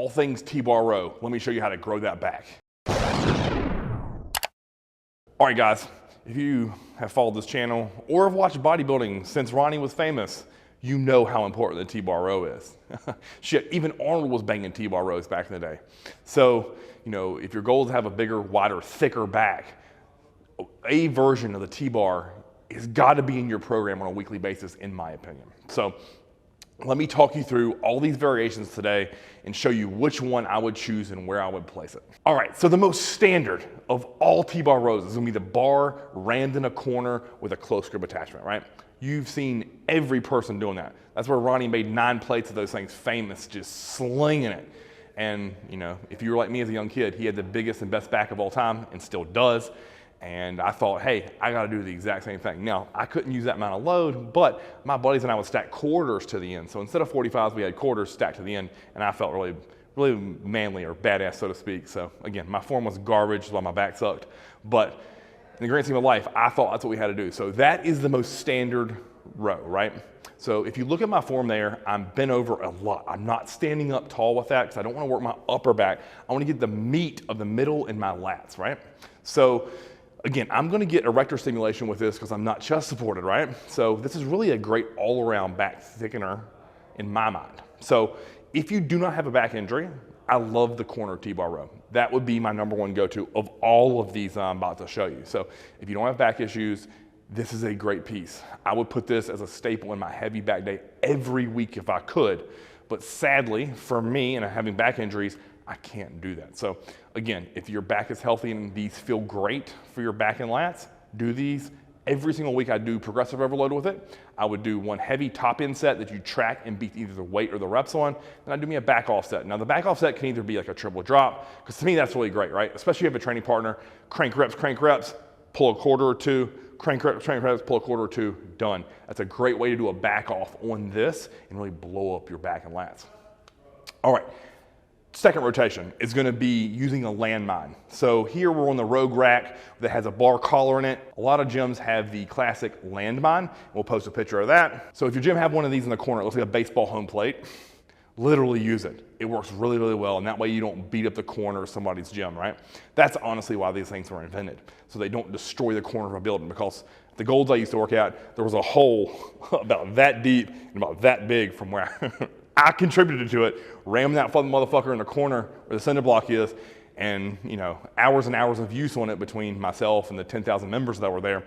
all things T-bar row. Let me show you how to grow that back. All right, guys, if you have followed this channel or have watched bodybuilding since Ronnie was famous, you know how important the T-bar row is. Shit, even Arnold was banging T-bar rows back in the day. So, you know, if your goal is to have a bigger, wider, thicker back, a version of the T-bar has got to be in your program on a weekly basis, in my opinion. So let me talk you through all these variations today and show you which one I would choose and where I would place it. All right, so the most standard of all T-bar rows is gonna be the bar rammed in a corner with a close grip attachment, right? You've seen every person doing that. That's where Ronnie made 9 plates of those things famous, just slinging it. And you know, if you were like me as a young kid, he had the biggest and best back of all time and still does. And I thought, hey, I gotta do the exact same thing. Now, I couldn't use that amount of load, but my buddies and I would stack quarters to the end. So instead of 45s, we had quarters stacked to the end, and I felt really manly or badass, so to speak. So again, my form was garbage while my back sucked. But in the grand scheme of life, I thought that's what we had to do. So that is the most standard row, right? So if you look at my form there, I'm bent over a lot. I'm not standing up tall with that because I don't want to work my upper back. I want to get the meat of the middle in my lats, right? So again, I'm going to get erector stimulation with this because I'm not chest supported, right? So this is really a great all-around back thickener in my mind. So if you do not have a back injury, I love the corner T-bar row. That would be my #1 go-to of all of these I'm about to show you. So if you don't have back issues, this is a great piece. I would put this as a staple in my heavy back day every week if I could. But sadly, for me and having back injuries, I can't do that. So again, if your back is healthy and these feel great for your back and lats, do these. Every single week I do progressive overload with it. I would do one heavy top end set that you track and beat either the weight or the reps on. Then I'd do me a back off set. Now the back off set can either be like a triple drop, because to me that's really great, right? Especially if you have a training partner, crank reps, pull a quarter or two, crank reps, pull a quarter or two, done. That's a great way to do a back off on this and really blow up your back and lats. All right. Second rotation is going to be using a landmine. So here we're on the Rogue rack that has a bar collar in it. A lot of gyms have the classic landmine. We'll post a picture of that. So if your gym have one of these in the corner, it looks like a baseball home plate, literally use it. It works really, really well, and that way you don't beat up the corner of somebody's gym, right? That's honestly why these things were invented, so they don't destroy the corner of a building, because the Golds I used to work at, there was a hole about that deep and about that big from where I contributed to it, rammed that fucking motherfucker in the corner where the cinder block is, and you know, hours and hours of use on it between myself and the 10,000 members that were there,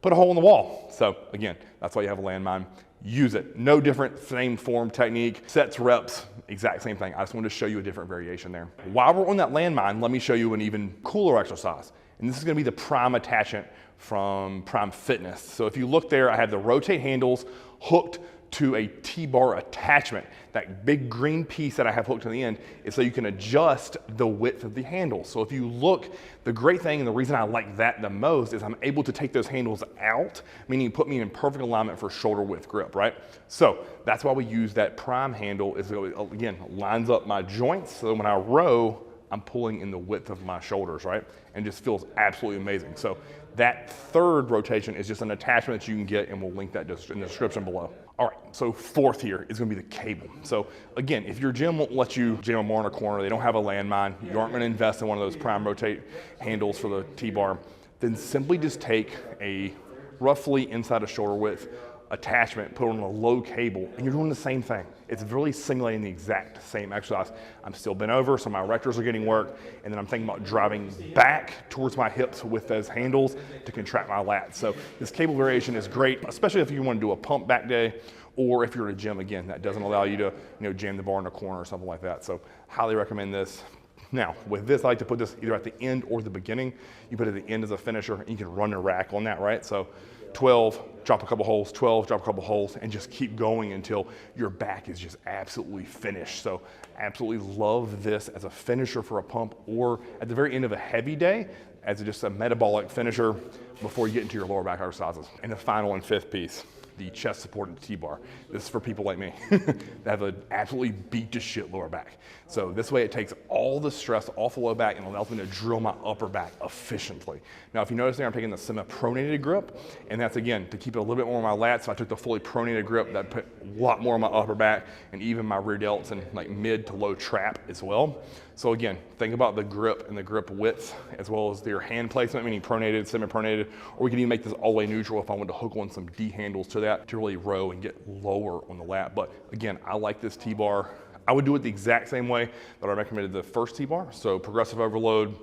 put a hole in the wall. So again, that's why you have a landmine. Use it. No different, same form, technique, sets, reps, exact same thing. I just wanted to show you a different variation there. While we're on that landmine, let me show you an even cooler exercise. And this is gonna be the Prime attachment from Prime Fitness. So if you look there, I have the rotate handles hooked to a T-bar attachment. That big green piece that I have hooked to the end is so you can adjust the width of the handle. So if you look, the great thing and the reason I like that the most is I'm able to take those handles out, meaning put me in perfect alignment for shoulder width grip, right? So that's why we use that Prime handle, is again, lines up my joints, so when I row, I'm pulling in the width of my shoulders, right? And just feels absolutely amazing. So that third rotation is just an attachment that you can get, and we'll link that in the description below. All right, so fourth here is gonna be the cable. So again, if your gym won't let you jam more in a corner, they don't have a landmine, you aren't gonna invest in one of those Prime rotate handles for the T-bar, then simply just take a roughly inside of shoulder width attachment, put on a low cable, and you're doing the same thing. It's really simulating the exact same exercise. I'm still bent over, so my erectors are getting work, and then I'm thinking about driving back towards my hips with those handles to contract my lats. So this cable variation is great, especially if you want to do a pump back day, or if you're at a gym, again, that doesn't allow you to jam the bar in a corner or something like that. So highly recommend this. Now, with this, I like to put this either at the end or the beginning. You put it at the end as a finisher, and you can run a rack on that, right? So 12, drop a couple holes, 12, drop a couple holes, and just keep going until your back is just absolutely finished. So absolutely love this as a finisher for a pump, or at the very end of a heavy day, as just a metabolic finisher before you get into your lower back exercises. And the final and fifth piece, the chest supported T-bar. This is for people like me that have an absolutely beat to shit lower back. So this way it takes all the stress off the low back and allows me to drill my upper back efficiently. Now, if you notice there, I'm taking the semi-pronated grip, and that's again to keep it a little bit more on my lats. If I took the fully pronated grip, that put a lot more on my upper back and even my rear delts and like mid to low trap as well. So again, think about the grip and the grip width as well as your hand placement, meaning pronated, semi-pronated, or we can even make this all the way neutral if I want to hook on some D handles to that to really row and get lower on the lat. But again, I like this T-bar. I would do it the exact same way that I recommended the first T-bar. So progressive overload,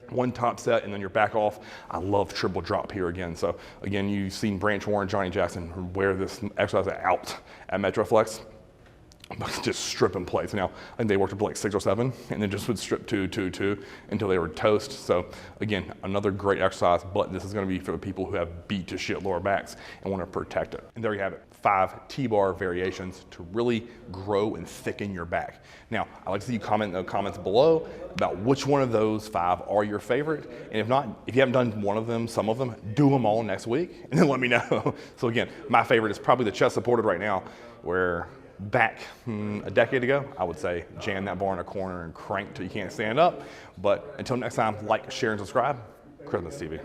one top set, and then your back off. I love triple drop here again. So again, you've seen Branch Warren, Johnny Jackson wear this exercise out at Metroflex. Just strip in place. Now, I think they worked up to like 6 or 7 and then just would strip 2, 2, 2 until they were toast. So again, another great exercise, but this is gonna be for the people who have beat to shit lower backs and wanna protect it. And there you have it, 5 T-bar variations to really grow and thicken your back. Now, I'd like to see you comment in the comments below about which one of those 5 are your favorite. And if not, if you haven't done one of them, some of them, do them all next week and then let me know. So again, my favorite is probably the chest supported right now, where back a decade ago, I would say jam that bar in a corner and crank till you can't stand up. But until next time, like, share, and subscribe. Christmas TV.